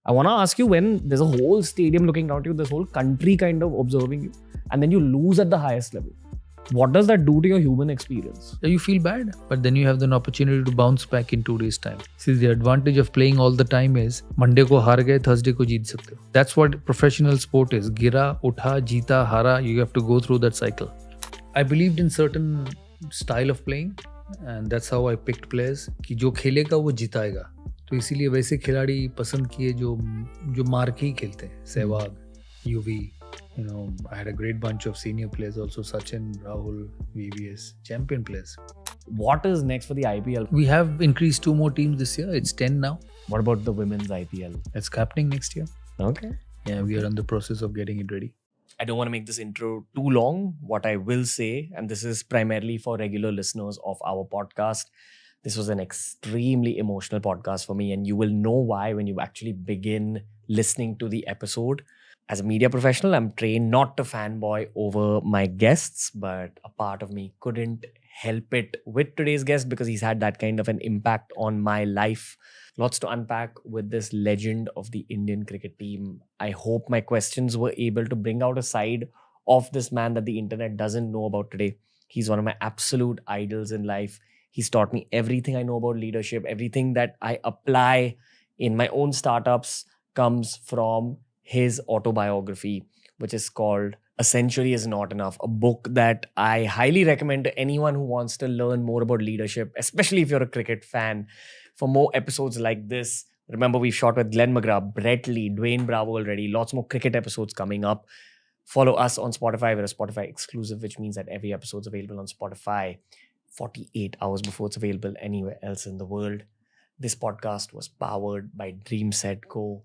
I want to ask you, when there's a whole stadium looking down at you, this whole country kind of observing you, and then you lose at the highest level, what does that do to your human experience? You feel bad, but then you have an opportunity to bounce back in 2 days time. See, the advantage of playing all the time is Monday ko हार गए, Thursday को जीत सकते हो. That's what professional sport is. गिरा, उठा, जीता, हारा. You have to go through that cycle. I believed in certain style of playing, and that's how I picked players. कि जो खेलेगा वो जिताएगा. तो इसीलिए वैसे खिलाड़ी पसंद किए जो मार के ही खेलते हैं. सहवाग, युवी. I had a great bunch of senior players also, Sachin, Rahul, VVS, champion players. What is next for the IPL? We have increased 2 more teams this year. It's 10 now. What about the women's IPL? It's happening next year. Okay. Yeah, we are in the process of getting it ready. I don't want to make this intro too long. What I will say, and this is primarily for regular listeners of our podcast, this was an extremely emotional podcast for me, and you will know why when you actually begin listening to the episode. As a media professional, I'm trained not to fanboy over my guests, but a part of me couldn't help it with today's guest because he's had that kind of an impact on my life. Lots to unpack with this legend of the Indian cricket team. I hope my questions were able to bring out a side of this man that the internet doesn't know about today. He's one of my absolute idols in life. He's taught me everything I know about leadership. Everything that I apply in my own startups comes from his autobiography, which is called A Century Is Not Enough, a book that I highly recommend to anyone who wants to learn more about leadership, especially if you're a cricket fan. For more episodes like this, remember we've shot with Glenn McGrath, Brett Lee, Dwayne Bravo already, lots more cricket episodes coming up. Follow us on Spotify. We're a Spotify exclusive, which means that every episode's available on Spotify 48 hours before it's available anywhere else in the world. This podcast was powered by Dream Set Go.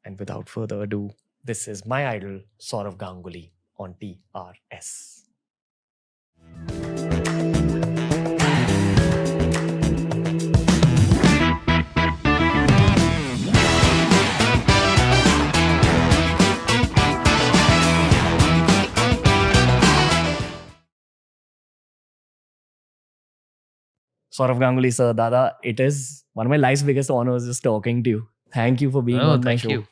And without further ado, this is my idol, Saurav Ganguly on TRS. Saurav Ganguly, sir, Dada, it is one of my life's biggest honors just talking to you. Thank you for being on my show.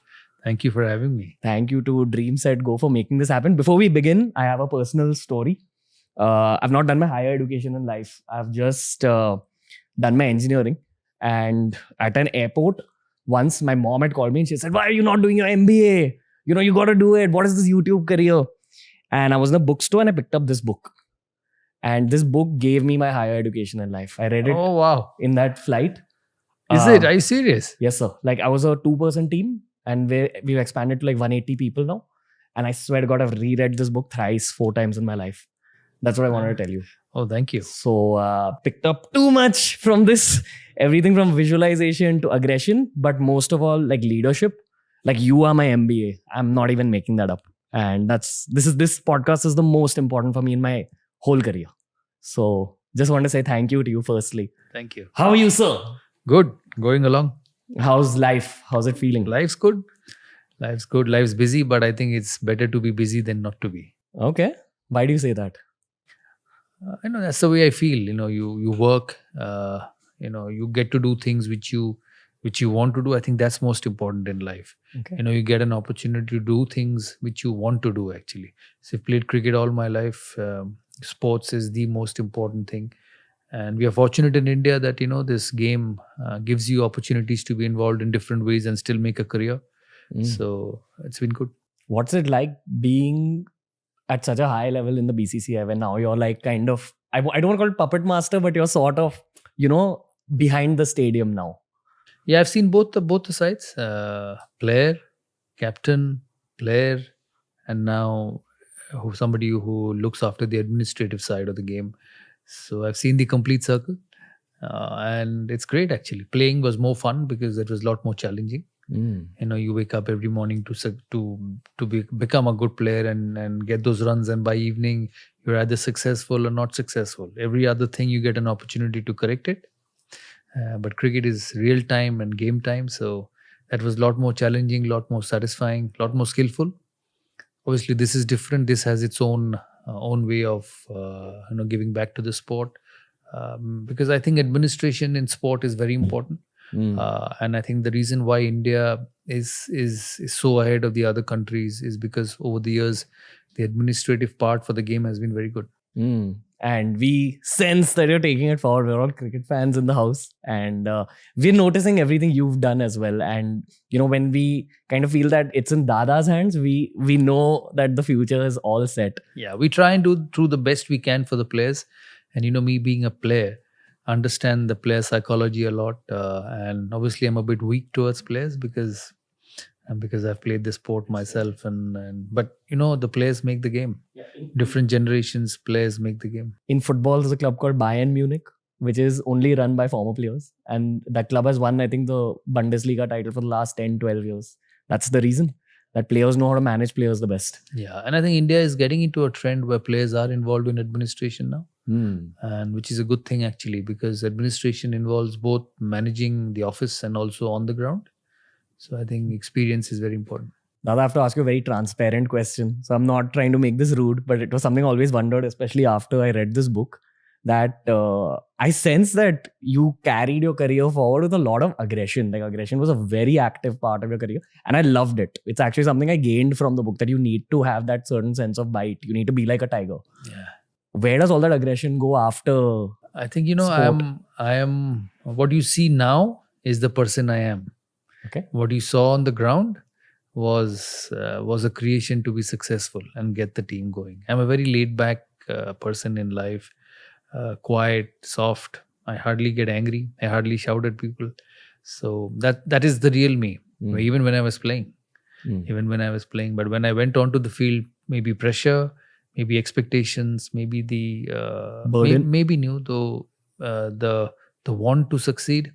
Thank you for having me. Thank you to Dream Set Go for making this happen. Before we begin, I have a personal story. I've not done my higher education in life. I've just done my engineering. And at an airport, once my mom had called me and she said, "Why are you not doing your MBA? You got to do it. What is this YouTube career?" And I was in a bookstore and I picked up this book. And this book gave me my higher education in life. I read it in that flight. Is it? Are you serious? Yes, sir. Like I was a 2-person team. And we've expanded to like 180 people now. And I swear to God, I've reread this book 4 times in my life. That's what I wanted to tell you. Oh, thank you. So picked up too much from this. Everything from visualization to aggression. But most of all, like leadership. Like you are my MBA. I'm not even making that up. And this podcast is the most important for me in my whole career. So just want to say thank you to you firstly. Thank you. How are you, sir? Good. Going along. How's life? How's it feeling? Life's good. Life's good. Life's busy, but I think it's better to be busy than not to be. Okay. Why do you say that? I know that's the way I feel. You work. You get to do things which you want to do. I think that's most important in life. Okay. You get an opportunity to do things which you want to do. Actually, so I've played cricket all my life. Sports is the most important thing. And we are fortunate in India that, this game gives you opportunities to be involved in different ways and still make a career. So it's been good. What's it like being at such a high level in the BCCI when now you're like kind of, I don't want to call it puppet master, but you're sort of, behind the stadium now? Yeah, I've seen both the sides. Player, captain, player, and now somebody who looks after the administrative side of the game. So I've seen the complete circle, and it's great actually. Playing was more fun because it was a lot more challenging. You wake up every morning to become a good player and get those runs, and by evening you're either successful or not successful. Every other thing you get an opportunity to correct it, but cricket is real time and game time, so that was a lot more challenging, a lot more satisfying, a lot more skillful. Obviously, this is different. This has its own way of giving back to the sport, because I think administration in sport is very important. And I think the reason why India is so ahead of the other countries is because over the years, the administrative part for the game has been very good. And we sense that you're taking it forward. We're all cricket fans in the house, and we're noticing everything you've done as well. And when we kind of feel that it's in Dada's hands, we know that the future is all set. Yeah, we try and do the best we can for the players. And me being a player, understand the player psychology a lot. And obviously, I'm a bit weak towards players because I've played the sport myself. But the players make the game. Different generations players make the game. In football, there's a club called Bayern Munich, which is only run by former players, and that club has won, I think, the Bundesliga title for the last 10-12 years. That's the reason, that players know how to manage players the best. Yeah, and I think India is getting into a trend where players are involved in administration now. And which is a good thing actually, because administration involves both managing the office and also on the ground. So I think experience is very important. Now I have to ask you a very transparent question. So I'm not trying to make this rude, but it was something I always wondered, especially after I read this book, that I sense that you carried your career forward with a lot of aggression. Like, aggression was a very active part of your career, and I loved it. It's actually something I gained from the book, that you need to have that certain sense of bite. You need to be like a tiger. Yeah. Where does all that aggression go after? I think I am what you see now is the person I am. Okay. What you saw on the ground was a creation to be successful and get the team going. I'm a very laid back person in life, quiet, soft. I hardly get angry. I hardly shout at people. So that is the real me. Even when I was playing, but when I went onto the field, maybe pressure, maybe expectations, maybe the burden, maybe new though the want to succeed,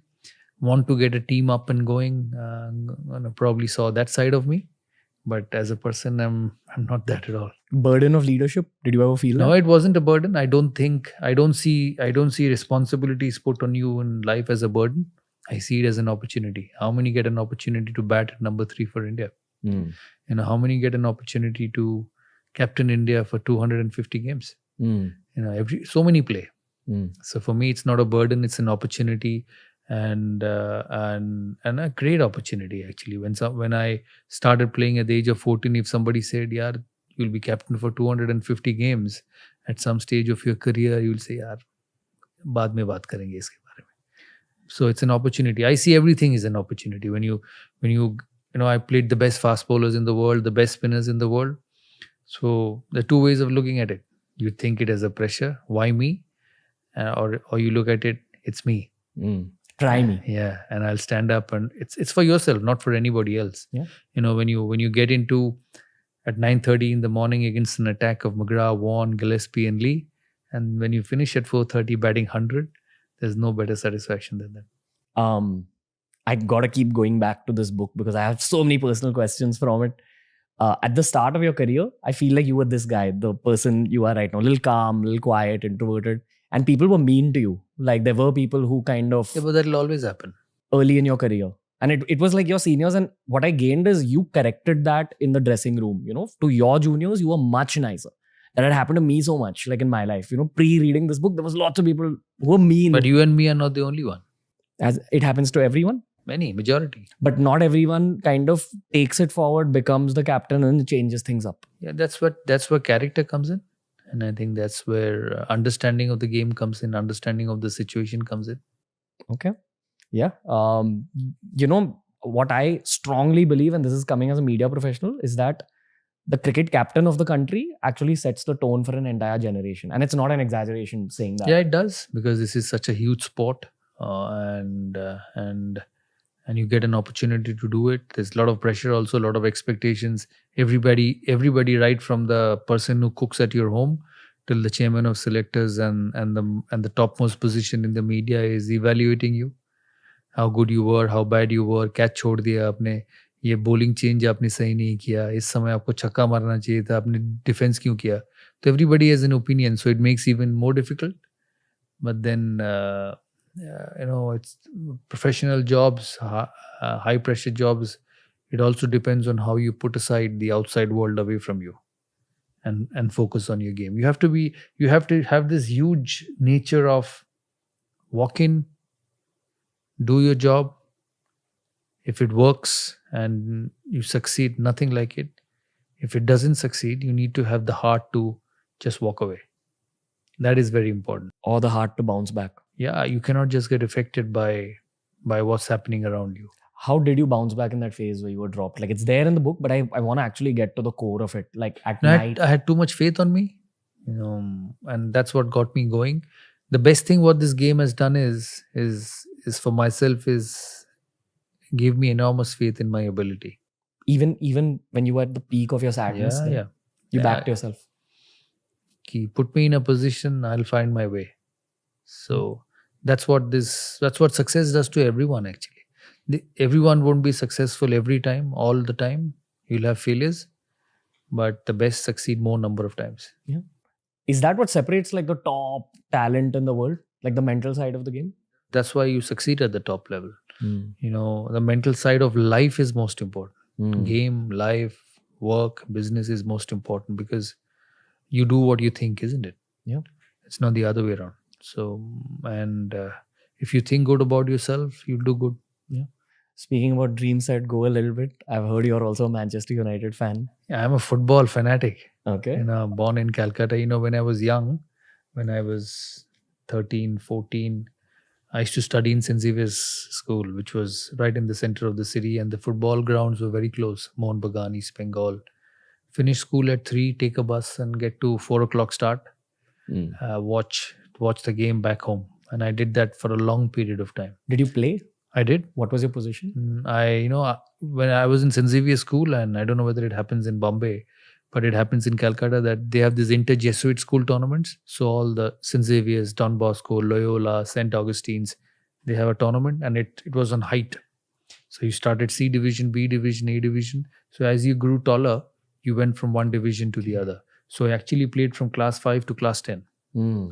want to get a team up and going. Probably saw that side of me, but as a person, I'm not that at all. Burden of leadership. Did you ever feel that? No, it wasn't a burden. I don't see responsibilities put on you in life as a burden. I see it as an opportunity. How many get an opportunity to bat at number 3 for India? How many get an opportunity to captain India for 250 games? So many play. So for me, it's not a burden. It's an opportunity. And a great opportunity actually. When I started playing at the age of 14, if somebody said, "Yaar, you'll be captain for 250 games at some stage of your career," you'll say, "Yaar, baad mein baat karenge iske bare mein." So it's an opportunity. I see everything is an opportunity. When you I played the best fast bowlers in the world, the best spinners in the world. So there are two ways of looking at it. You think it as a pressure, why me, or you look at it, it's me. Try me. Yeah, and I'll stand up, and it's for yourself, not for anybody else. Yeah. When you get into at 9:30 in the morning against an attack of McGrath, Vaughan, Gillespie, and Lee, and when you finish at 4:30 batting 100, there's no better satisfaction than that. I gotta keep going back to this book because I have so many personal questions from it. At the start of your career, I feel like you were this guy, the person you are right now, a little calm, a little quiet, introverted. And people were mean to you. Like, there were people who kind of... Yeah, but that'll always happen. Early in your career. And it was like your seniors. And what I gained is you corrected that in the dressing room. To your juniors, you were much nicer. That had happened to me so much, like in my life. Pre-reading this book, there was lots of people who were mean. But you and me are not the only one. As it happens to everyone. Majority. But not everyone kind of takes it forward, becomes the captain and changes things up. Yeah, that's where character comes in. And I think that's where understanding of the game comes in, understanding of the situation comes in. Okay. Yeah. What I strongly believe, and this is coming as a media professional, is that the cricket captain of the country actually sets the tone for an entire generation. And it's not an exaggeration saying that. Yeah, it does. Because this is such a huge sport. And you get an opportunity to do it. There's a lot of pressure, also a lot of expectations. Everybody, right from the person who cooks at your home till the chairman of selectors and the topmost position in the media is evaluating you. How good you were, how bad you were, catch छोड़ दिया आपने, ये bowling change आपने सही नहीं किया, इस समय आपको छक्का मारना चाहिए था, आपने defense क्यों किया? So everybody has an opinion, so it makes even more difficult. But then it's professional jobs, high pressure jobs. It also depends on how you put aside the outside world away from you and focus on your game. You have to have this huge nature of walk in, do your job, If it works and you succeed, nothing like it. If it doesn't succeed, you need to have the heart to just walk away. That is very important. Or the heart to bounce back. Yeah, you cannot just get affected by what's happening around you. How did you bounce back in that phase where you were dropped? Like, it's there in the book, but I want to actually get to the core of it. Like at night. I had too much faith on me, and that's what got me going. The best thing what this game has done is for myself is give me enormous faith in my ability. Even when you were at the peak of your sadness, Yeah, then yeah. you Yeah. backed yourself. Put me in a position, I'll find my way. So that's what success does to everyone actually. Everyone won't be successful every time, all the time. You'll have failures, but the best succeed more number of times. Is that what separates like the top talent in the world? Like the mental side of the game? That's why you succeed at the top level. Mm. The mental side of life is most important. Mm. Game, life, work, business is most important because you do what you think, isn't it? Yeah. It's not the other way around. So, and if you think good about yourself, you'll do good. Speaking about dream set, go a little bit. I've heard you're also a Manchester United fan. Yeah, I'm a football fanatic. Okay. Born in Calcutta. When I was young, when I was 13, 14, I used to study in St. Xavier's School, which was right in the center of the city, and the football grounds were very close. Mount Bagan, East Bengal. Finish school at 3, take a bus and get to 4 o'clock start. Watch the game back home. And I did that for a long period of time. Did you play? I did. What was your position? When I was in St. Xavier's School, and I don't know whether it happens in Bombay, but it happens in Calcutta, that they have these inter-Jesuit school tournaments. So all the St. Xavier's, Don Bosco, Loyola, St. Augustine's, they have a tournament, and it was on height. So you started C division, B division, A division. So as you grew taller, you went from one division to the other. So I actually played from class 5 to class 10,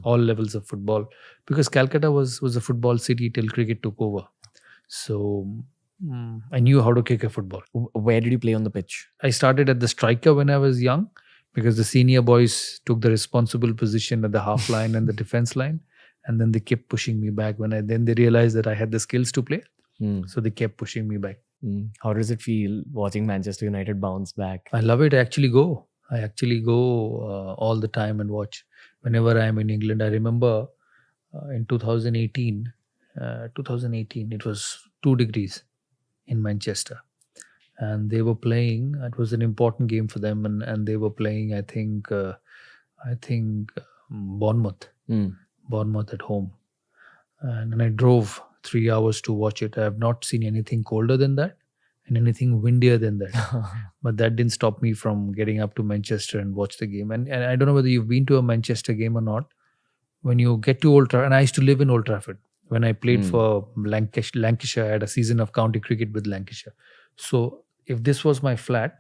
all levels of football, because Calcutta was a football city till cricket took over. So I knew how to kick a football. Where did you play on the pitch? I started at the striker when I was young, because the senior boys took the responsible position at the half line and the defense line, and then they kept pushing me back. Then they realized that I had the skills to play, so they kept pushing me back. How does it feel watching Manchester United bounce back? I love it. I actually go all the time and watch whenever I am in England. I remember in 2018, it was 2 degrees in Manchester, and they were playing. It was an important game for them, and they were playing. I think Bournemouth at home, and I drove 3 hours to watch it. I have not seen anything colder than that and anything windier than that. But that didn't stop me from getting up to Manchester and watch the game. And I don't know whether you've been to a Manchester game or not. When you get to Old Trafford, and I used to live in Old Trafford. When I played for Lancashire, I had a season of county cricket with Lancashire. So if this was my flat,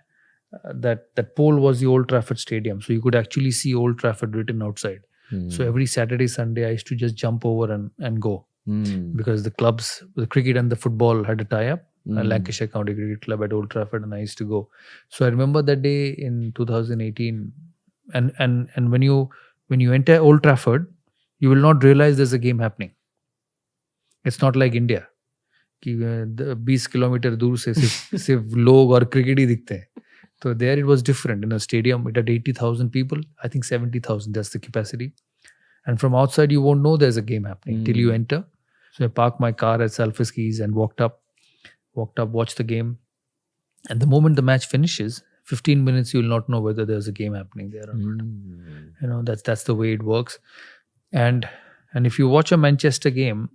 that pole was the Old Trafford Stadium. So you could actually see Old Trafford written outside. So every Saturday, Sunday, I used to just jump over and go. Because the clubs, the cricket and the football had a tie-up. Lancashire County Cricket Club at Old Trafford, and I used to go. So I remember that day in 2018, and when you enter Old Trafford, you will not realize there's a game happening. It's not like India कि 20 kilometre दूर से सिर्फ लोग और cricket ही दिखते हैं. So there it was different. In a stadium, it had 80,000 people. I think 70,000, that's the capacity. And from outside, you won't know there's a game happening till you enter. So I parked my car at Salford-Keys and walked up, watched the game. And the moment the match finishes, 15 minutes, you'll not know whether there's a game happening there or not. That's the way it works. And if you watch a Manchester game,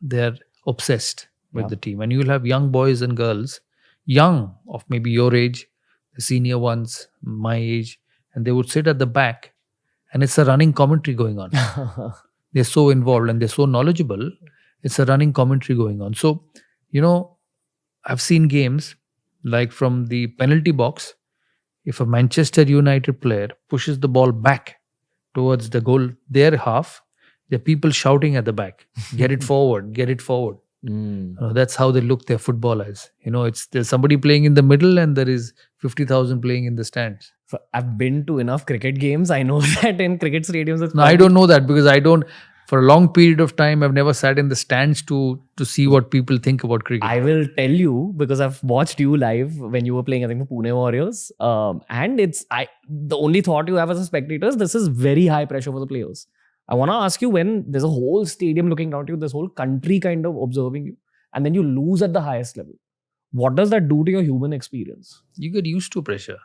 they're obsessed with the team. And you'll have young boys and girls, young of maybe your age, the senior ones, my age, and they would sit at the back, and it's a running commentary going on. They're so involved and they're so knowledgeable. It's a running commentary going on. So, I've seen games like from the penalty box, if a Manchester United player pushes the ball back towards the goal, their half, there are people shouting at the back, get it forward, get it forward. That's how they look their football as. There's somebody playing in the middle and there is 50,000 playing in the stands. So I've been to enough cricket games. I know that in cricket stadiums, I don't know that because for a long period of time, I've never sat in the stands to see what people think about cricket. I will tell you because I've watched you live when you were playing, I think, for Pune Warriors. And the only thought you have as a spectator is this is very high pressure for the players. I want to ask you, when there's a whole stadium looking down to you, this whole country kind of observing you, and then you lose at the highest level, what does that do to your human experience? You get used to pressure.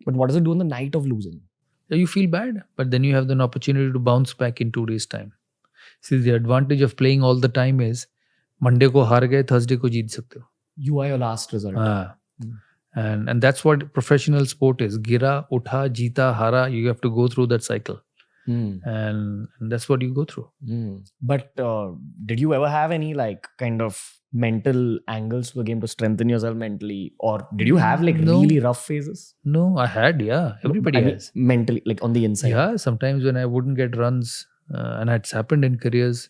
But what does it do on the night of losing? You feel bad, but then you have an opportunity to bounce back in 2 days' time. See, the advantage of playing all the time is Monday ko haar gaye, Thursday ko jeet sakte ho. You are your last result. And that's what professional sport is. Gira, utha, jeeta, hara. You have to go through that cycle. And that's what you go through. But did you ever have any kind of mental angles to the game to strengthen yourself mentally, or did you have No. really rough phases? No, I had, yeah. Everybody has. Mentally, on the inside. Yeah, sometimes when I wouldn't get runs, and it's happened in careers,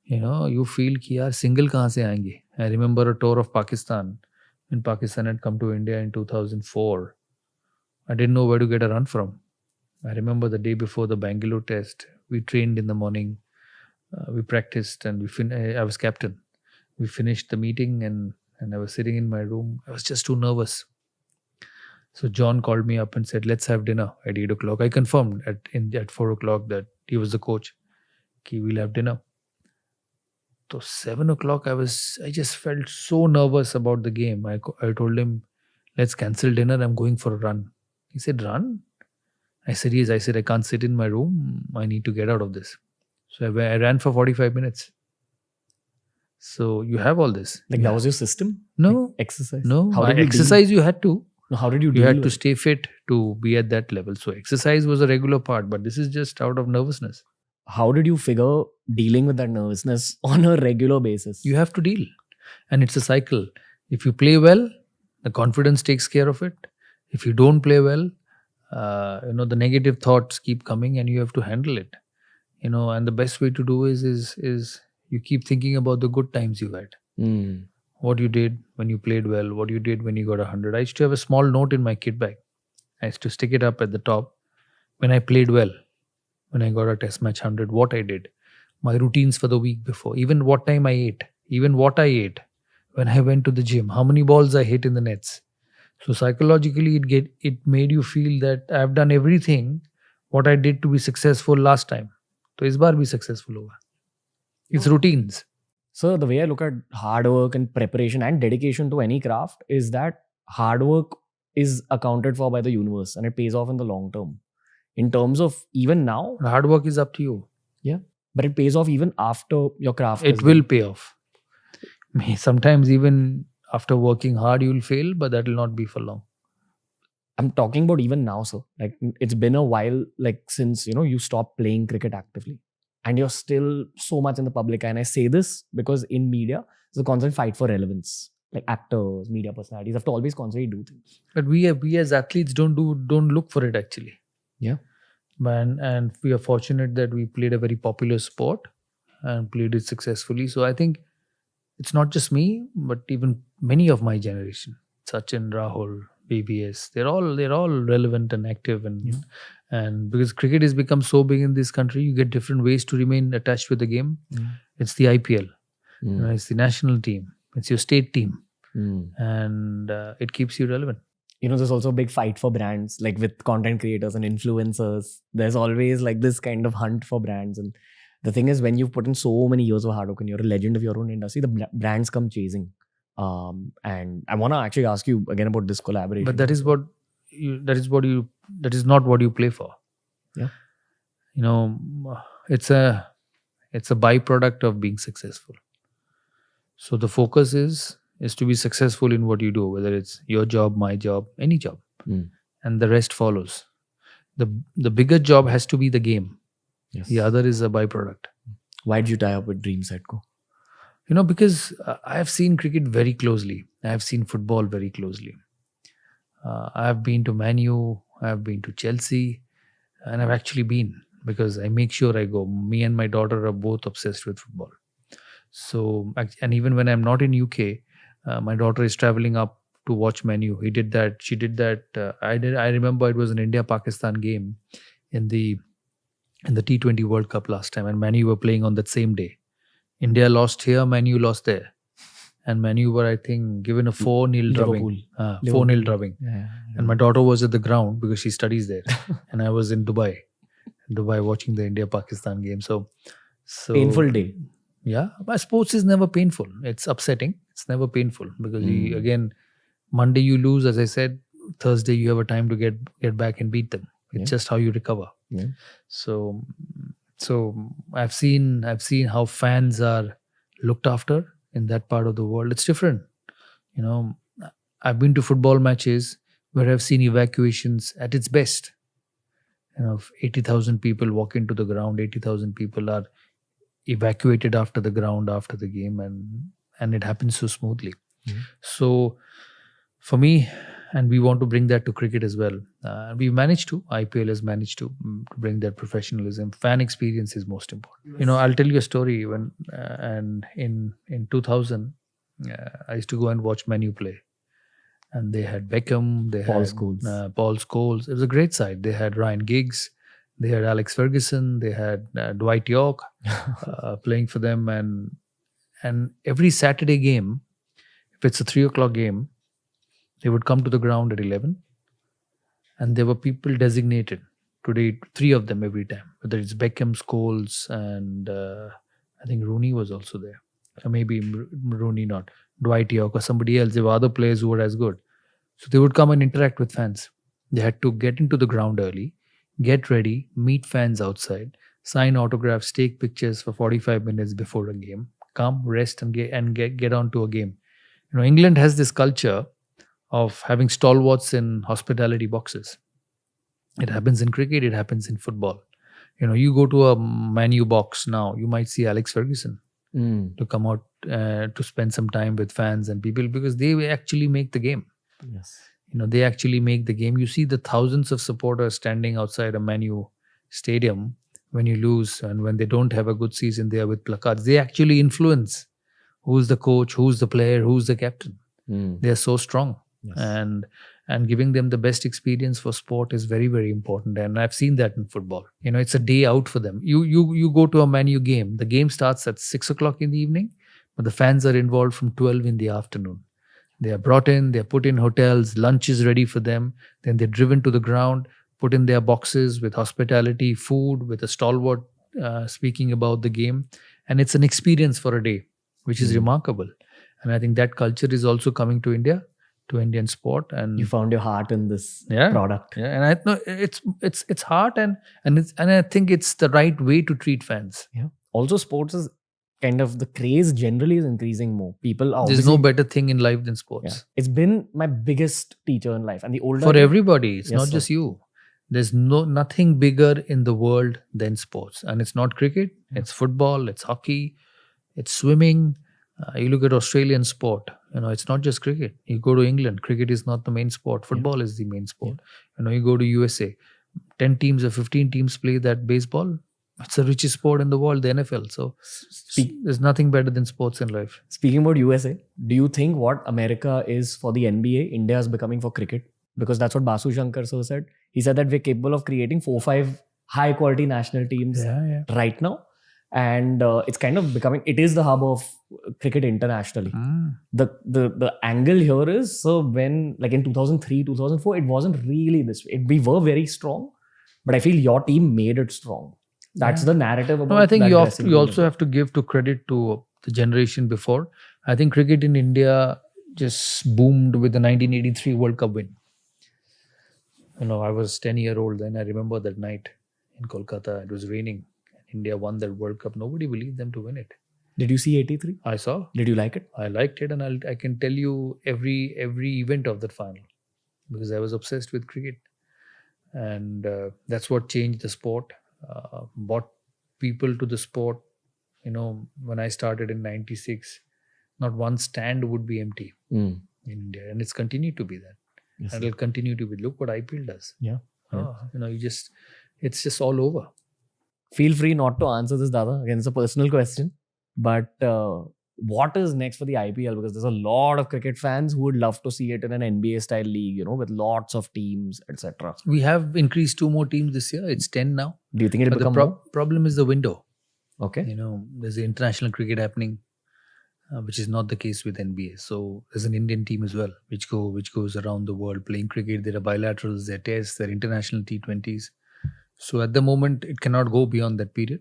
you feel ki yaar single kahan se aayenge. I remember a tour of Pakistan. When Pakistan had come to India in 2004, I didn't know where to get a run from. I remember the day before the Bangalore test, we trained in the morning, we practiced, and I was captain. We finished the meeting, and I was sitting in my room. I was just too nervous. So John called me up and said, let's have dinner at 8 o'clock. I confirmed at 4 o'clock that he was the coach. Ki we'll have dinner. So 7 o'clock, I just felt so nervous about the game. I told him, let's cancel dinner. I'm going for a run. He said, run? I said, yes. I said, I can't sit in my room. I need to get out of this. So I ran for 45 minutes. So you have all this. That was your system? No. Exercise? No. How did exercise you had to. How did you You had to stay fit to be at that level. So exercise was a regular part, but this is just out of nervousness. How did you figure dealing with that nervousness on a regular basis? You have to deal. And it's a cycle. If you play well, the confidence takes care of it. If you don't play well, the negative thoughts keep coming and you have to handle it. And the best way to do is you keep thinking about the good times you had. What you did when you played well, what you did when you got 100. I used to have a small note in my kit bag. I used to stick it up at the top. When I played well, when I got a test match 100, what I did, my routines for the week before, even what time I ate, even what I ate, when I went to the gym, how many balls I hit in the nets. So psychologically, it made you feel that I've done everything what I did to be successful last time. So is baar bhi successful hoga. It's routines. So the way I look at hard work and preparation and dedication to any craft is that hard work is accounted for by the universe and it pays off in the long term. In terms of even now, hard work is up to you. Yeah, but it pays off even after your craft. It will pay off. Sometimes even after working hard, you will fail, but that will not be for long. I'm talking about even now, sir. It's been a while, since you stopped playing cricket actively, and you're still so much in the public eye. And I say this because in media, there's a constant fight for relevance. Actors, media personalities have to always constantly do things. But we as athletes don't look for it actually. Yeah. And we are fortunate that we played a very popular sport and played it successfully. So I think it's not just me, but even many of my generation, Sachin, Rahul, BBS, they're all relevant and active, and because cricket has become so big in this country, you get different ways to remain attached with the game. It's the IPL, it's the national team, it's your state team, and it keeps you relevant. There's also a big fight for brands, with content creators and influencers. There's always this kind of hunt for brands. And the thing is, when you've put in so many years of hard work and you're a legend of your own industry, the brands come chasing. And I want to actually ask you again about this collaboration. But that is not what you play for. Yeah. It's a byproduct of being successful. So the focus is to be successful in what you do, whether it's your job, my job, any job, and the rest follows. The bigger job has to be the game. Yes. The other is a byproduct. Why did you tie up with DreamSetco? Because I have seen cricket very closely. I have seen football very closely. I have been to Man U, I have been to Chelsea, and I've actually been because I make sure I go. Me and my daughter are both obsessed with football. So, and even when I'm not in UK, my daughter is traveling up to watch Man U. She did that. I remember it was an India-Pakistan game in the in the T20 World Cup last time, and Man U were playing on that same day. India lost here, Man U lost there. And Man U were, I think, given a 4-0 drubbing. Liverpool. 4-0 Liverpool. drubbing. Yeah. And my daughter was at the ground because she studies there. And I was in Dubai watching the India-Pakistan game. So Painful day. Yeah, but sports is never painful. It's upsetting. It's never painful because again, Monday you lose, as I said. Thursday you have a time to get back and beat them. It's just how you recover. Yeah. So I've seen how fans are looked after in that part of the world. It's different. I've been to football matches where I've seen evacuations at its best. 80,000 people walk into the ground. 80,000 people are evacuated after the ground after the game, and it happens so smoothly. So for me, and we want to bring that to cricket as well. We've managed to. IPL has managed to bring that professionalism. Fan experience is most important. I'll tell you a story. When and in 2000, I used to go and watch Man U play, and they had Beckham, they Paul had Scholes. Paul Scholes. It was a great side. They had Ryan Giggs, they had Alex Ferguson, they had Dwight York playing for them, and every Saturday game, if it's a 3 o'clock game, they would come to the ground at 11, and there were people designated today, 3 of them every time, whether it's Beckham, Scholes, and I think Rooney was also there. Or maybe Rooney not. Dwight York or somebody else. There were other players who were as good. So they would come and interact with fans. They had to get into the ground early, get ready, meet fans outside, sign autographs, take pictures for 45 minutes before a game, come, rest, and get on to a game. England has this culture of having stalwarts in hospitality boxes. It happens in cricket, it happens in football. You go to a Man U box now, you might see Alex Ferguson to come out to spend some time with fans and people, because they actually make the game. Yes. They actually make the game. You see the thousands of supporters standing outside a Man U stadium when you lose, and when they don't have a good season, they are with placards. They actually influence who's the coach, who's the player, who's the captain. They are so strong. Yes. And giving them the best experience for sport is very, very important. And I've seen that in football. It's a day out for them. You go to a Man U game. The game starts at 6 o'clock in the evening, but the fans are involved from 12 in the afternoon. They are brought in, they are put in hotels, lunch is ready for them. Then they're driven to the ground, put in their boxes with hospitality, food, with a stalwart speaking about the game. And it's an experience for a day, which is remarkable. And I think that culture is also coming to India, to Indian sport. And you found your heart in this product. Yeah, and I know it's heart, and I think it's the right way to treat fans. Yeah. Also, sports is kind of, the craze generally is increasing more. People are There's no better thing in life than sports. Yeah. It's been my biggest teacher in life, and the older for everybody. It's not sir. Just you. There's nothing bigger in the world than sports, and it's not cricket. It's football. It's hockey. It's swimming. You look at Australian sport. It's not just cricket. You go to England, cricket is not the main sport. Football is the main sport. You go to USA, 10 teams or 15 teams play that baseball. It's the richest sport in the world, the NFL. So there's nothing better than sports in life. Speaking about USA, do you think what America is for the NBA, India is becoming for cricket? Because that's what Basu Shankar sir said. He said that we're capable of creating 4-5 high quality national teams right now. And it's kind of becoming, it is the hub of cricket internationally. The angle here is, so when, like in 2003, 2004, it wasn't really this way. We were very strong, but I feel your team made it strong. That's the narrative about. No, I think you also have to give credit to the generation before. I think cricket in India just boomed with the 1983 World Cup win. I was 10-year-old then. I remember that night in Kolkata. It was raining. India won that World Cup. Nobody believed them to win it. Did you see 83? I saw. Did you like it? I liked it, and I can tell you every event of that final, because I was obsessed with cricket, and that's what changed the sport. Brought people to the sport. When I started in '96, not one stand would be empty in India, and it's continued to be that. Yes, and it'll continue to be. Look what IPL does. Yeah. It's just all over. Feel free not to answer this, Dada. Again, it's a personal question. But what is next for the IPL? Because there's a lot of cricket fans who would love to see it in an NBA style league, with lots of teams, etc. We have increased 2 more teams this year. It's 10 now. Do you think it'll But the become more? problem is the window. Okay. There's the international cricket happening, which is not the case with NBA. So there's an Indian team as well, which goes around the world playing cricket. There are bilaterals, there are tests, there are international T20s. So at the moment, it cannot go beyond that period.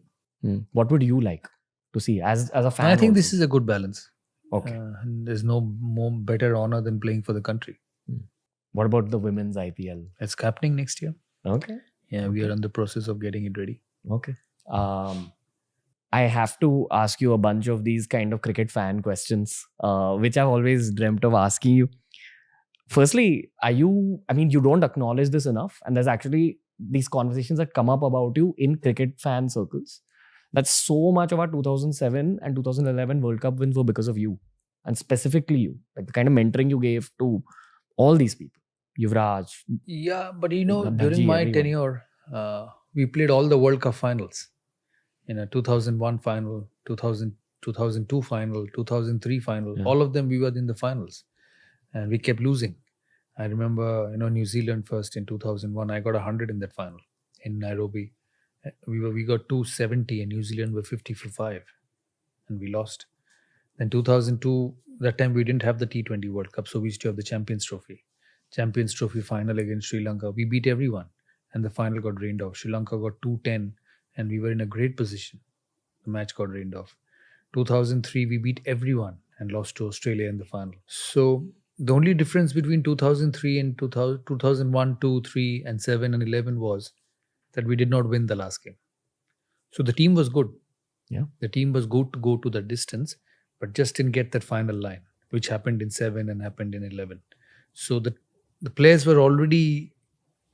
What would you like to see as a fan? I think also? this is a good balance. Okay. And there's no more better honor than playing for the country. What about the women's IPL? It's happening next year. Okay. Yeah, we are in the process of getting it ready. Okay. I have to ask you a bunch of these kind of cricket fan questions, which I've always dreamt of asking you. Firstly, you don't acknowledge this enough, and there's actually these conversations that come up about you in cricket fan circles. That so much of our 2007 and 2011 World Cup wins were because of you, and specifically you, like the kind of mentoring you gave to all these people, Yuvraj. Yeah, but Bhaji, during my everyone. tenure, we played all the World Cup finals. 2001 final, 2002 final, 2003 final. Yeah. All of them we were in the finals, and we kept losing. I remember, New Zealand first in 2001. I got 100 in that final in Nairobi. We got 270, and New Zealand were 50 for 5, and we lost. Then 2002, that time we didn't have the T20 World Cup, so we used to have the Champions Trophy. Champions Trophy final against Sri Lanka. We beat everyone, and the final got rained off. Sri Lanka got 210, and we were in a great position. The match got rained off. 2003, we beat everyone and lost to Australia in the final. So the only difference between 2003 and 2001, 2, 3, and 7 and 11 was that we did not win the last game. So the team was good. Yeah. The team was good to go to the distance, but just didn't get that final line, which happened in 7 and happened in 11. So the players were already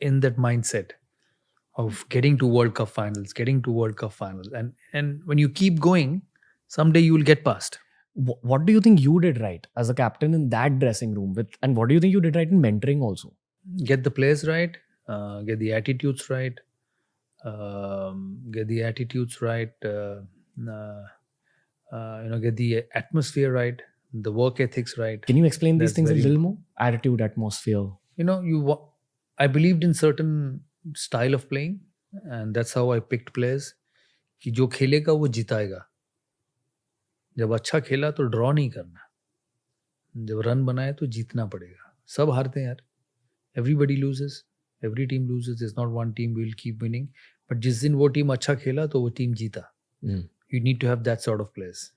in that mindset of getting to World Cup finals. And when you keep going, someday you will get past. What do you think you did right as a captain in that dressing room? And what do you think you did right in mentoring also? Get the players right, get the attitudes right, get the atmosphere right, the work ethics right. Can you explain these That's things a very little more? Attitude, atmosphere. I believed in certain style of playing, and that's how I picked players. कि जो खेलेगा वो जिताएगा. जब अच्छा खेला तो draw नहीं करना. जब रन बनाए तो जीतना पड़ेगा. सब हारते हैं यार. Everybody loses. Every team loses. There's not one team will keep winning. But जिस दिन वो टीम अच्छा खेला तो वो टीम जीता. You need to have that sort of players.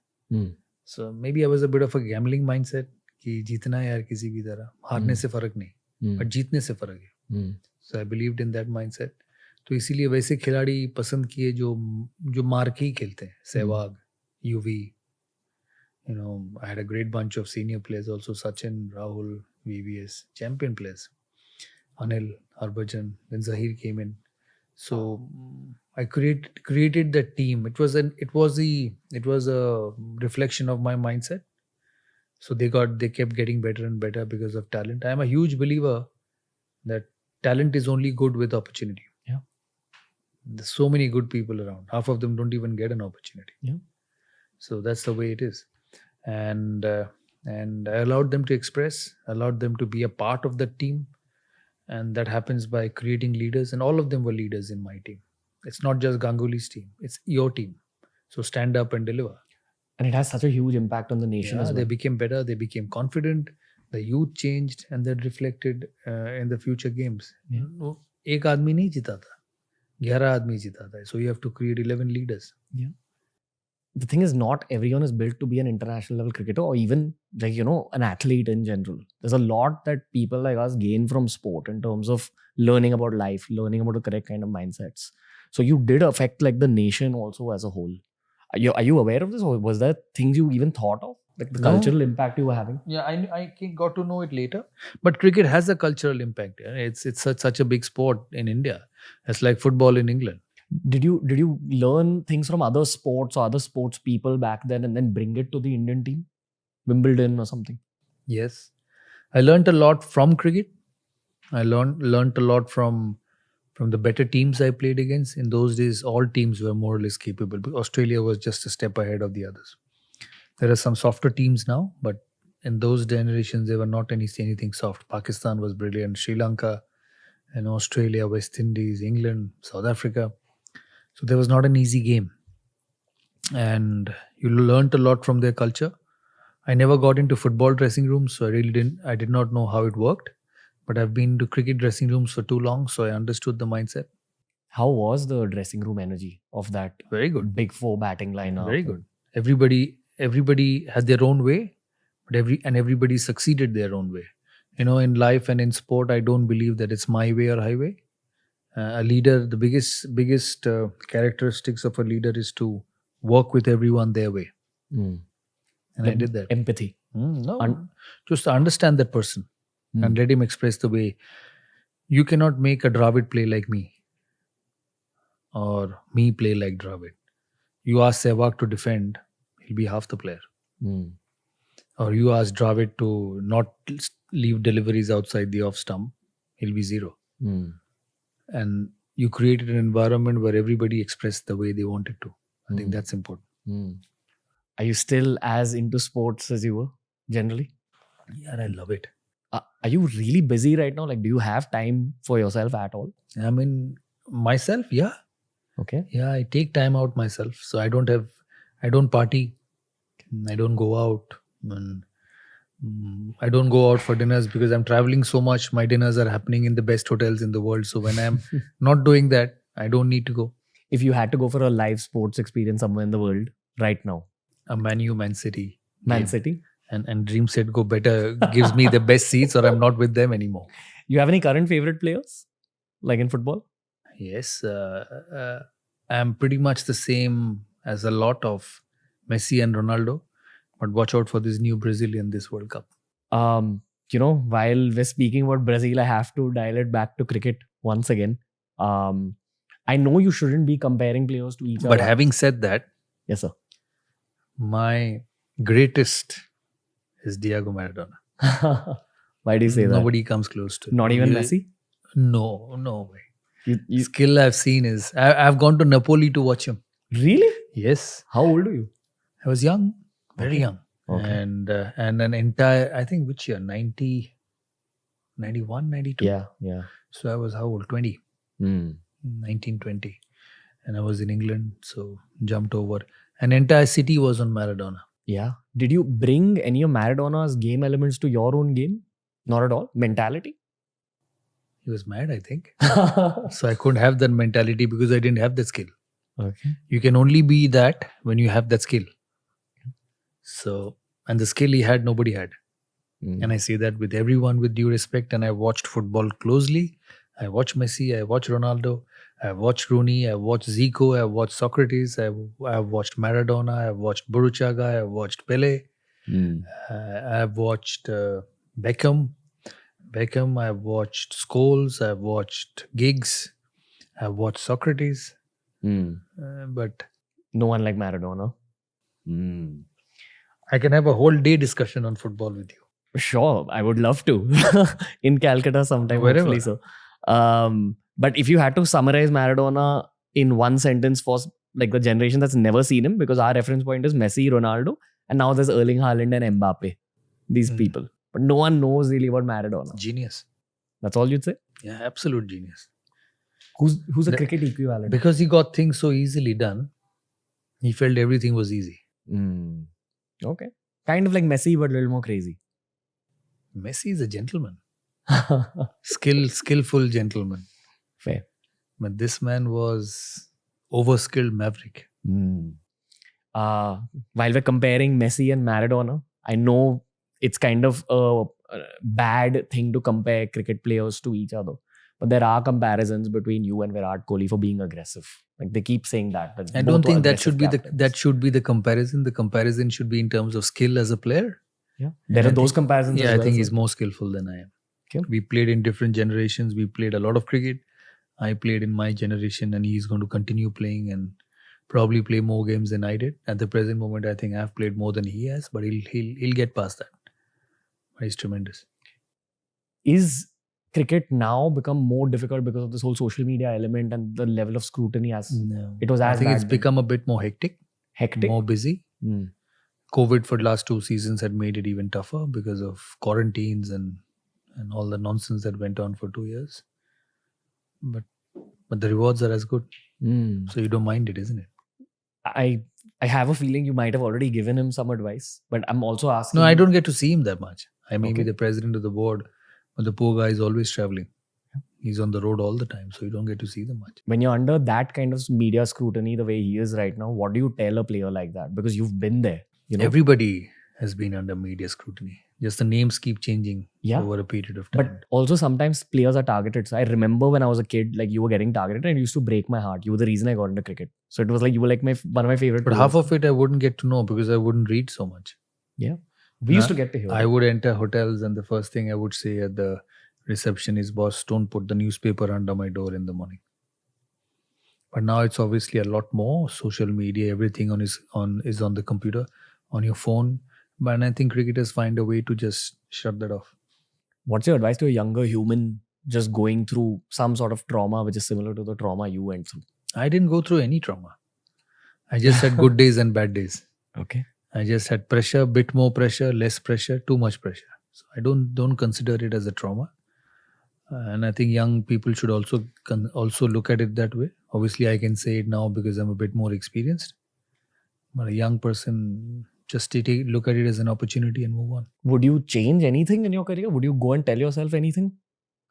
So maybe I was a bit of a gambling mindset कि जीतना है यार किसी भी तरह. हारने से फर्क नहीं, but जीतने से फर्क है. So I believed in that mindset. तो इसीलिए वैसे खिलाड़ी पसंद किए जो मार के ही खेलते हैं. Sehwag, UV. I had a great bunch of senior players also. Sachin, Rahul, VVS, champion players. Anil, Harbhajan, then Zahir came in. So I created that team. It was a reflection of my mindset. So they kept getting better and better because of talent. I am a huge believer that talent is only good with opportunity. Yeah. There's so many good people around. Half of them don't even get an opportunity. Yeah. So that's the way it is. And I allowed them to express, allowed them to be a part of the team. And that happens by creating leaders. And all of them were leaders in my team. It's not just Ganguly's team. It's your team. So stand up and deliver. And it has such a huge impact on the nation as well. They became better. They became confident. The youth changed, and that reflected in the future games. एक आदमी नहीं जीता था, 11 आदमी जीता था. So you have to create 11 leaders. Yeah. The thing is, not everyone is built to be an international level cricketer or even an athlete in general. There's a lot that people like us gain from sport in terms of learning about life, learning about the correct kind of mindsets. So you did affect like the nation also as a whole. Are you aware of this, or was there things you even thought of, like the cultural impact you were having? Yeah, I got to know it later. But cricket has a cultural impact. It's such a big sport in India. It's like football in England. Did you learn things from other sports or other sports people back then and then bring it to the Indian team? Wimbledon or something? Yes. I learned a lot from cricket. I learned a lot from the better teams I played against. In those days, all teams were more or less capable. But Australia was just a step ahead of the others. There are some softer teams now, but in those generations, there were not anything soft. Pakistan was brilliant, Sri Lanka, and Australia, West Indies, England, South Africa. So there was not an easy game. And you learned a lot from their culture. I never got into football dressing rooms, so I did not know how it worked. But I've been to cricket dressing rooms for too long, so I understood the mindset. How was the dressing room energy of that Very good. big four batting lineup? Very good. Everybody had their own way, but everybody succeeded their own way. In life and in sport, I don't believe that it's my way or highway. A leader, the biggest characteristics of a leader is to work with everyone their way, Mm. and I did that. Empathy. No, just understand that person Mm. and let him express the way. You cannot make a Dravid play like me, or me play like Dravid. You ask Sehwag to defend, he'll be half the player. Mm. Or you ask Dravid to not leave deliveries outside the off stump, he'll be zero. Mm. And you created an environment where everybody expressed the way they wanted to. I think that's important. Mm. Are you still as into sports as you were generally? Yeah, I love it. Are you really busy right now? Like, do you have time for yourself at all? I mean, myself, yeah. Okay. Yeah, I take time out myself. So I don't party. I don't go out. And, I don't go out for dinners because I'm traveling so much. My dinners are happening in the best hotels in the world. So when I'm not doing that, I don't need to go. If you had to go for a live sports experience somewhere in the world right now, A Man U, Man City. Man game. City, And Dream Set Go Better gives me the best seats, or I'm not with them anymore. you have any current favorite players like in football? Yes, I'm pretty much the same as a lot of Messi and Ronaldo, but watch out for this new Brazilian this World Cup. While we're speaking about Brazil, I have to dial it back to cricket once again. I know you shouldn't be comparing players to each But other. having said that, Yes, sir. my greatest is Diego Maradona. Why do you say that? Nobody comes close to him. Not even Messi? No way. You Skill I've seen is I've gone to Napoli to watch him. really? Yes, How old are you? I was young, very Okay. young. Okay. And an entire, I think, which year? 90, 91, 92? Yeah. So I was how old? 20, Mm. 1920. And I was in England, so jumped over. An entire city was on Maradona. Yeah. Did you bring any of Maradona's game elements to your own game? Not at all. Mentality? He was mad, I think. So I couldn't have that mentality because I didn't have that skill. Okay. You can only be that when you have that skill. So, and the skill he had, nobody had. Mm. And I say that with everyone with due respect. And I watched football closely. I watched Messi, I watched Ronaldo, I watched Rooney, I watched Zico, I watched Socrates, I watched Maradona, I watched Burruchaga, I watched Pele, Mm. I've watched Beckham, I've watched Scholes, I've watched Giggs, I've watched Socrates, Mm. but No one like Maradona. Mm. I can have a whole day discussion on football with you. Sure, I would love to. In Calcutta sometime, Wherever. hopefully so. But if you had to summarize Maradona in one sentence for like the generation that's never seen him, because our reference point is Messi, Ronaldo, and now there's Erling Haaland and Mbappe. These people. But no one knows really about Maradona. Genius. That's all you'd say? Yeah, absolute genius. Who's a The- cricket equivalent? Because he got things so easily done, he felt everything was easy. Mm. Okay. Kind of like Messi, but a little more crazy. Messi is a gentleman. Skillful gentleman. Fair. But this man was overskilled maverick. Mm. While we're comparing Messi and Maradona, I know it's kind of a bad thing to compare cricket players to each other. But there are comparisons between you and Virat Kohli for being aggressive. Like they keep saying that. I don't think that should be the comparison. The comparison should be in terms of skill as a player. Yeah. There are I those think- comparisons. Yeah, as I well, think so- he's more skillful than I am. Okay. We played in different generations. We played a lot of cricket. I played in my generation, and he's going to continue playing and probably play more games than I did. At the present moment, I think I've played more than he has, but he'll get past that. But he's tremendous. Is cricket now become more difficult because of this whole social media element and the level of scrutiny as No, it was I as think bad it's then? become a bit more hectic, Hectic? more busy. Mm. COVID for the last 2 seasons had made it even tougher because of quarantines and all the nonsense that went on for 2 years. But the rewards are as good. Hmm. So you don't mind it, isn't it? I have a feeling you might have already given him some advice, but I'm also asking. No, I you- don't get to see him that much. I may be Okay. the president of the board, but the poor guy is always traveling. He's on the road all the time, so you don't get to see them much. When you're under that kind of media scrutiny, the way he is right now, what do you tell a player like that? Because you've been there, you know. Everybody has been under media scrutiny. Just the names keep changing Yeah. over a period of time. But also sometimes players are targeted. So I remember when I was a kid, like you were getting targeted, and it used to break my heart. You were the reason I got into cricket. So it was like you were like one of my favorite. But players. half of it I wouldn't get to know because I wouldn't read so much. Yeah, we used to get to hear. I would enter hotels and the first thing I would say at the reception is, "Boss, don't put the newspaper under my door in the morning." But now it's obviously a lot more social media. Everything is on the computer, on your phone. But I think cricketers find a way to just shut that off. What's your advice to a younger human just going through some sort of trauma which is similar to the trauma you went through? I didn't go through any trauma. I just had good days and bad days. Okay. I just had pressure, bit more pressure, less pressure, too much pressure. So I don't consider it as a trauma. And I think young people should also look at it that way. Obviously, I can say it now because I'm a bit more experienced. But a young person, just look at it as an opportunity and move on. Would you change anything in your career? Would you go and tell yourself anything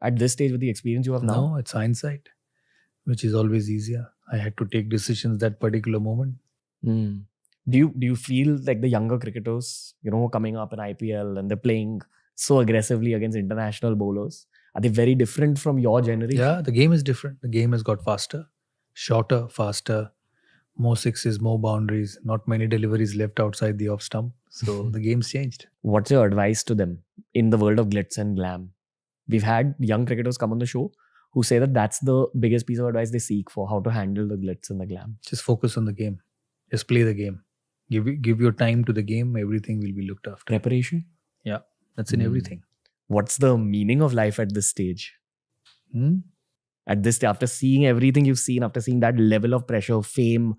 at this stage with the experience you have now? No, it's hindsight, which is always easier. I had to take decisions that particular moment. Do you feel like the younger cricketers, coming up in IPL and they're playing so aggressively against international bowlers, are they very different from your generation? Yeah, the game is different. The game has got faster, shorter, faster, more sixes, more boundaries, not many deliveries left outside the off stump. So the game's changed. What's your advice to them in the world of glitz and glam? We've had young cricketers come on the show who say that that's the biggest piece of advice they seek for how to handle the glitz and the glam. Just focus on the game. Just play the game. Give your time to the game. Everything will be looked after. Preparation? Yeah, that's in everything. What's the meaning of life at this stage? Hmm? At this, after seeing everything you've seen, after seeing that level of pressure, fame,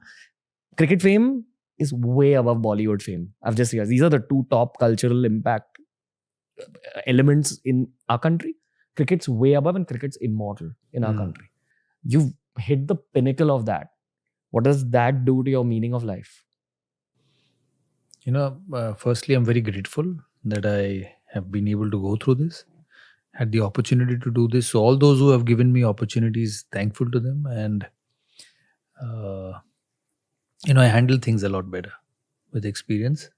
cricket fame is way above Bollywood fame. I've just realized these are the two top cultural impact elements in our country. Cricket's way above and cricket's immortal in our country. You've hit the pinnacle of that. What does that do to your meaning of life? Firstly, I'm very grateful that I have been able to go through this, had the opportunity to do this. So all those who have given me opportunities, thankful to them. And, I handle things a lot better with experience.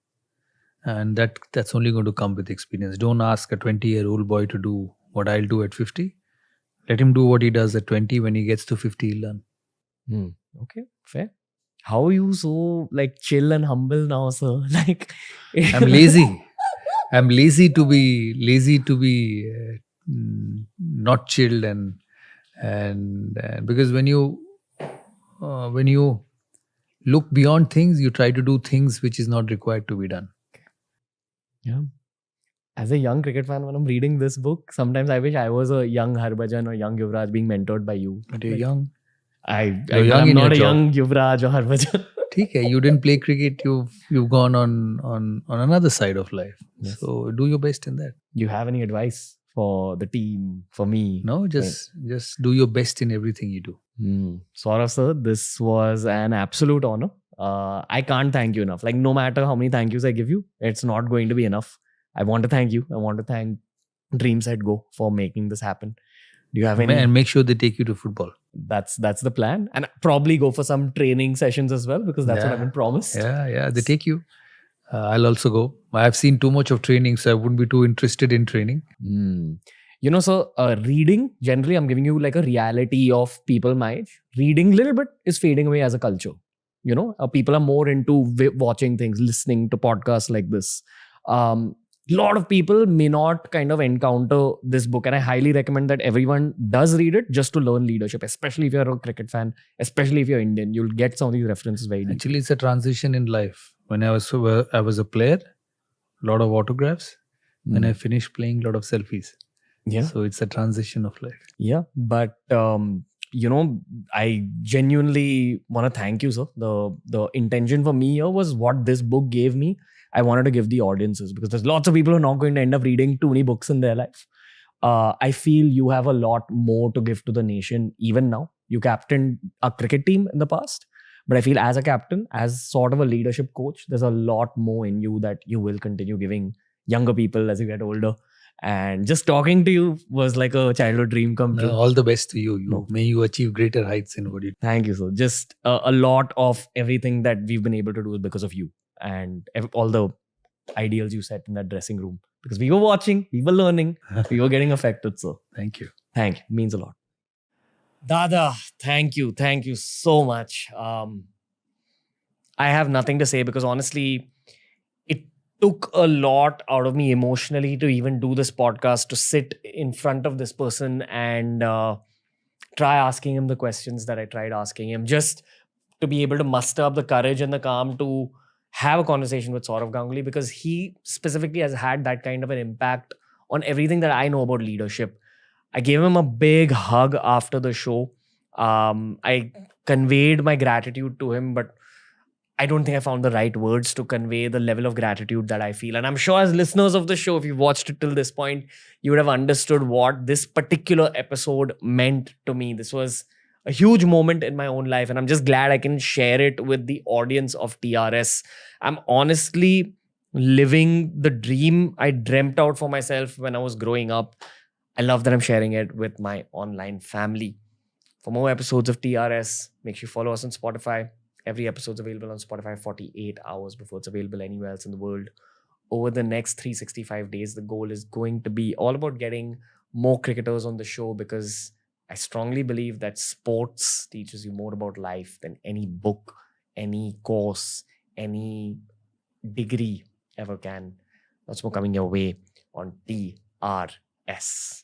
And that's only going to come with experience. Don't ask a 20-year-old boy to do what I'll do at 50. Let him do what he does at 20. When he gets to 50, he'll learn. Okay, fair. How are you so chill and humble now, sir? I'm lazy. I'm lazy to be not chilled and because when you look beyond things, you try to do things which is not required to be done. Yeah. As a young cricket fan, when I'm reading this book, sometimes I wish I was a young Harbhajan or young Yuvraj being mentored by you. But you're young. I'm young in not a your young Yuvraj or Harbhajan. Okay, you didn't play cricket. You've gone on another side of life. Yes. So do your best in that. Do you have any advice for the team, for me? No, just do your best in everything you do. Saurav sir, this was an absolute honor. I can't thank you enough. No matter how many thank yous I give you, it's not going to be enough. I want to thank you. I want to thank Dreams at Go for making this happen. Do you have any? And make sure they take you to football. That's the plan. And probably go for some training sessions as well, because that's what I've been promised. Yeah, they take you. I'll also go. I've seen too much of training, so I wouldn't be too interested in training. So reading, generally I'm giving you a reality of people my age. Reading a little bit is fading away as a culture. People are more into watching things, listening to podcasts like this. A lot of people may not kind of encounter this book, and I highly recommend that everyone does read it just to learn leadership, especially if you're a cricket fan, especially if you're Indian. You'll get some of these references very deep. Actually, it's a transition in life. When I was a player, a lot of autographs. When I finished playing, a lot of selfies. Yeah. So it's a transition of life. Yeah, but I genuinely want to thank you, sir. The intention for me here was what this book gave me. I wanted to give the audiences, because there's lots of people who are not going to end up reading too many books in their life. I feel you have a lot more to give to the nation even now. You captained a cricket team in the past, but I feel as a captain, as sort of a leadership coach, there's a lot more in you that you will continue giving younger people as you get older. And just talking to you was like a childhood dream come true. All the best to you. No. May you achieve greater heights in what you do. Thank you, sir. Just a lot of everything that we've been able to do is because of you and all the ideals you set in that dressing room. Because we were watching, we were learning, we were getting affected. So Thank you. thank you. Means a lot. Dada, thank you. Thank you so much. I have nothing to say, because honestly, it took a lot out of me emotionally to even do this podcast, to sit in front of this person and try asking him the questions that I tried asking him, just to be able to muster up the courage and the calm to have a conversation with Saurav Ganguly, because he specifically has had that kind of an impact on everything that I know about leadership. I gave him a big hug after the show. I conveyed my gratitude to him, but I don't think I found the right words to convey the level of gratitude that I feel. And I'm sure, as listeners of the show, if you've watched it till this point, you would have understood what this particular episode meant to me. This was a huge moment in my own life, and I'm just glad I can share it with the audience of TRS. I'm honestly living the dream I dreamt out for myself when I was growing up. I love that I'm sharing it with my online family. For more episodes of TRS, make sure you follow us on Spotify. Every episode's available on Spotify 48 hours before it's available anywhere else in the world. Over the next 365 days, the goal is going to be all about getting more cricketers on the show, because I strongly believe that sports teaches you more about life than any book, any course, any degree ever can. Lots more coming your way on TRS.